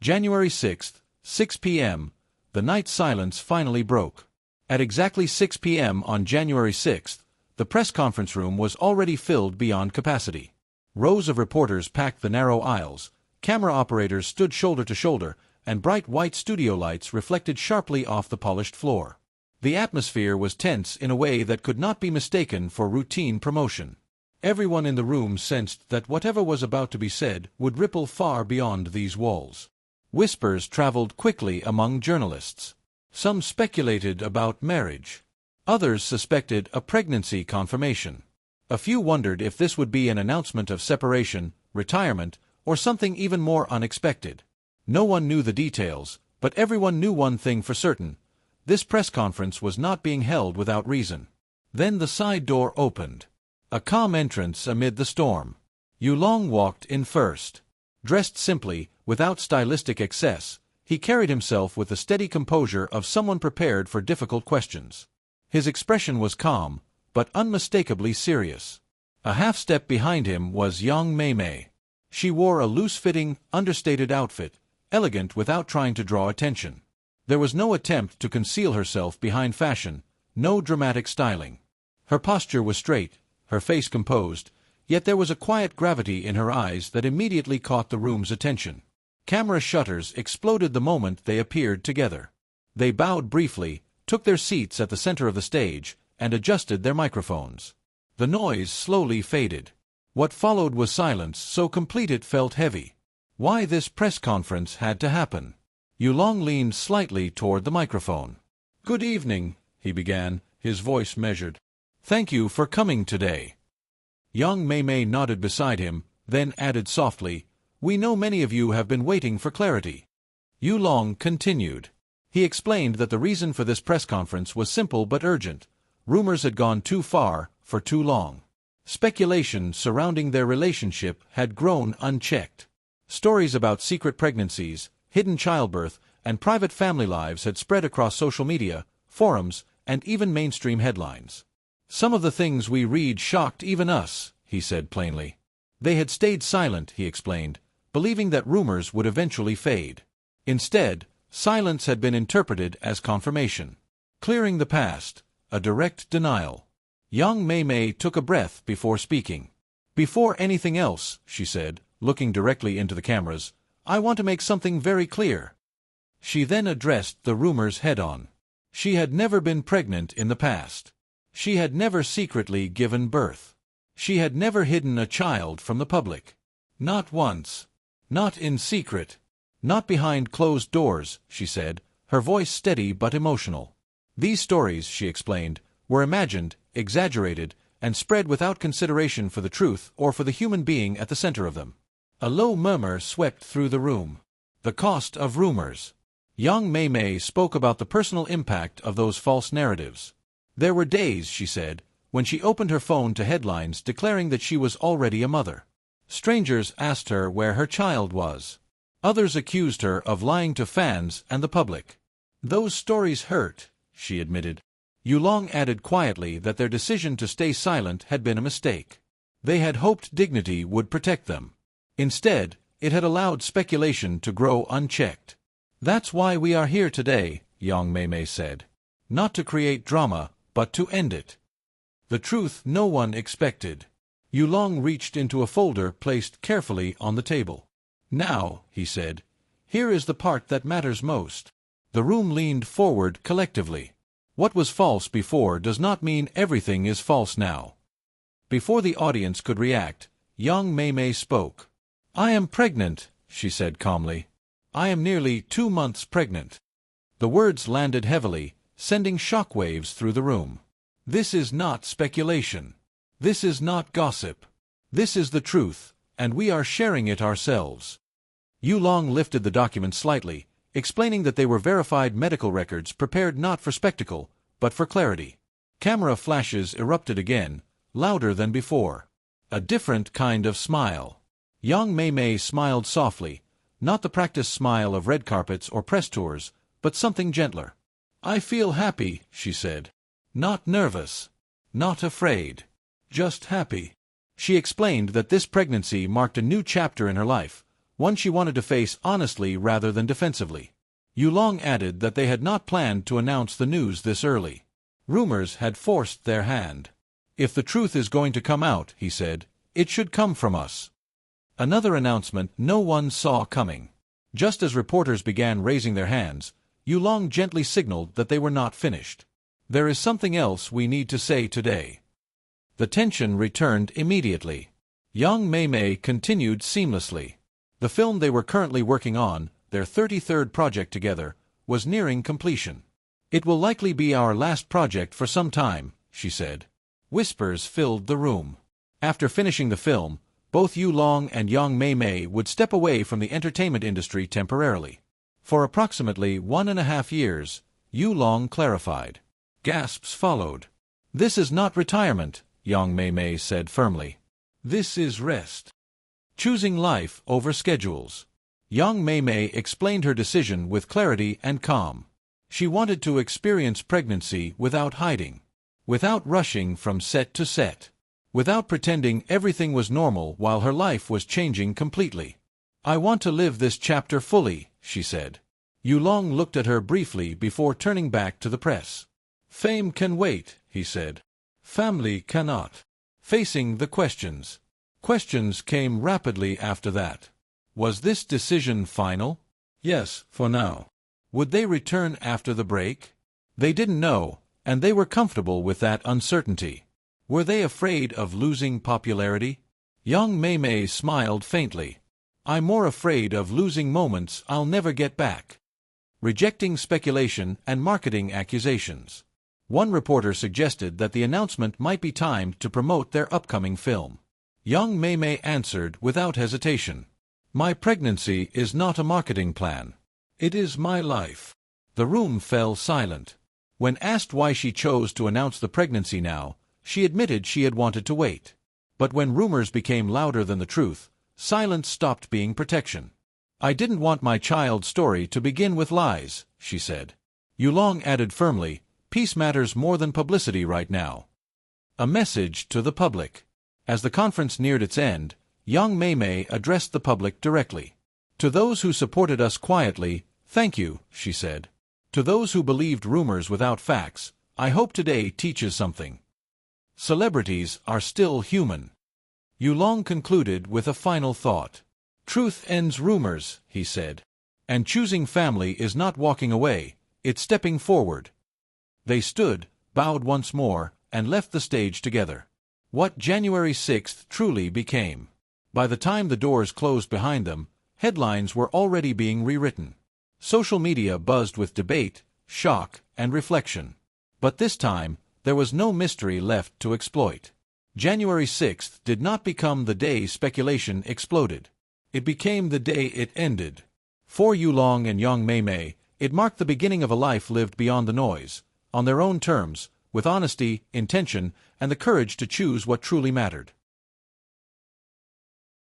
January 6th, 6 p.m., the night silence finally broke. At exactly 6 p.m. on January 6th, the press conference room was already filled beyond capacity. Rows of reporters packed the narrow aisles, camera operators stood shoulder to shoulder, and bright white studio lights reflected sharply off the polished floor. The atmosphere was tense in a way that could not be mistaken for routine promotion. Everyone in the room sensed that whatever was about to be said would ripple far beyond these walls. Whispers traveled quickly among journalists. Some speculated about marriage. Others suspected a pregnancy confirmation. A few wondered if this would be an announcement of separation, retirement, or something even more unexpected. No one knew the details, but everyone knew one thing for certain. This press conference was not being held without reason. Then the side door opened. A calm entrance amid the storm. Yulong walked in first. Dressed simply, without stylistic excess, he carried himself with the steady composure of someone prepared for difficult questions. His expression was calm, but unmistakably serious. A half-step behind him was young Mei Mei. She wore a loose-fitting, understated outfit, elegant without trying to draw attention. There was no attempt to conceal herself behind fashion, no dramatic styling. Her posture was straight, her face composed, yet there was a quiet gravity in her eyes that immediately caught the room's attention. Camera shutters exploded the moment they appeared together. They bowed briefly, took their seats at the center of the stage, and adjusted their microphones. The noise slowly faded. What followed was silence so complete it felt heavy. Why this press conference had to happen? Yulong leaned slightly toward the microphone. "Good evening," he began, his voice measured. "Thank you for coming today." Young Mei Mei nodded beside him, then added softly, "We know many of you have been waiting for clarity." Yulong continued. He explained that the reason for this press conference was simple but urgent. Rumors had gone too far, for too long. Speculation surrounding their relationship had grown unchecked. Stories about secret pregnancies, hidden childbirth, and private family lives had spread across social media, forums, and even mainstream headlines. "Some of the things we read shocked even us," he said plainly. They had stayed silent, he explained, believing that rumors would eventually fade. Instead, silence had been interpreted as confirmation. Clearing the past, a direct denial. Young Mei Mei took a breath before speaking. "Before anything else," she said, looking directly into the cameras, "I want to make something very clear." She then addressed the rumors head-on. She had never been pregnant in the past. She had never secretly given birth. She had never hidden a child from the public. Not once. Not in secret. Not behind closed doors, she said, her voice steady but emotional. These stories, she explained, were imagined, exaggerated, and spread without consideration for the truth or for the human being at the center of them. A low murmur swept through the room. The cost of rumors. Young Mei Mei spoke about the personal impact of those false narratives. There were days, she said, when she opened her phone to headlines declaring that she was already a mother. Strangers asked her where her child was. Others accused her of lying to fans and the public. "Those stories hurt," she admitted. Yulong added quietly that their decision to stay silent had been a mistake. They had hoped dignity would protect them. Instead, it had allowed speculation to grow unchecked. "That's why we are here today," young Mei Mei said. "Not to create drama, but to end it." The truth no one expected. Yulong reached into a folder placed carefully on the table. "Now," he said, "here is the part that matters most." The room leaned forward collectively. What was false before does not mean everything is false now. Before the audience could react, young Mei Mei spoke. "I am pregnant," she said calmly. "I am nearly 2 months pregnant." The words landed heavily, sending shockwaves through the room. This is not speculation. This is not gossip. This is the truth, and we are sharing it ourselves. Yulong lifted the document slightly, explaining that they were verified medical records prepared not for spectacle, but for clarity. Camera flashes erupted again, louder than before. A different kind of smile. Young Mei Mei smiled softly, not the practiced smile of red carpets or press tours, but something gentler. "I feel happy," she said. "Not nervous. Not afraid. Just happy." She explained that this pregnancy marked a new chapter in her life, one she wanted to face honestly rather than defensively. Yulong added that they had not planned to announce the news this early. Rumors had forced their hand. If the truth is going to come out, he said, it should come from us. Another announcement no one saw coming. Just as reporters began raising their hands, Yulong gently signaled that they were not finished. There is something else we need to say today. The tension returned immediately. Young Mei Mei continued seamlessly. The film they were currently working on, their 33rd project together, was nearing completion. It will likely be our last project for some time, she said. Whispers filled the room. After finishing the film, both Yulong and Young Mei Mei would step away from the entertainment industry temporarily. For approximately 1.5 years, Yulong clarified. Gasps followed. This is not retirement, Young Mei Mei said firmly. This is rest. Choosing life over schedules. Young Mei Mei explained her decision with clarity and calm. She wanted to experience pregnancy without hiding, without rushing from set to set, without pretending everything was normal while her life was changing completely. I want to live this chapter fully, she said. Yulong looked at her briefly before turning back to the press. Fame can wait, he said. Family cannot. Facing the questions. Questions came rapidly after that. Was this decision final? Yes, for now. Would they return after the break? They didn't know, and they were comfortable with that uncertainty. Were they afraid of losing popularity? Young Mei Mei smiled faintly. I'm more afraid of losing moments I'll never get back. Rejecting speculation and marketing accusations. One reporter suggested that the announcement might be timed to promote their upcoming film. Young Mei Mei answered without hesitation. My pregnancy is not a marketing plan. It is my life. The room fell silent. When asked why she chose to announce the pregnancy now, she admitted she had wanted to wait. But when rumors became louder than the truth, silence stopped being protection. I didn't want my child's story to begin with lies, she said. Yulong added firmly, peace matters more than publicity right now. A message to the public. As the conference neared its end, Young Mei Mei addressed the public directly. To those who supported us quietly, thank you, she said. To those who believed rumors without facts, I hope today teaches something. Celebrities are still human. Yulong concluded with a final thought. Truth ends rumors, he said. And choosing family is not walking away, it's stepping forward. They stood, bowed once more, and left the stage together. What January 6th truly became. By the time the doors closed behind them, headlines were already being rewritten. Social media buzzed with debate, shock, and reflection. But this time, there was no mystery left to exploit. January 6th did not become the day speculation exploded. It became the day it ended. For Yulong and Young Mei Mei, it marked the beginning of a life lived beyond the noise, on their own terms, with honesty, intention, and the courage to choose what truly mattered.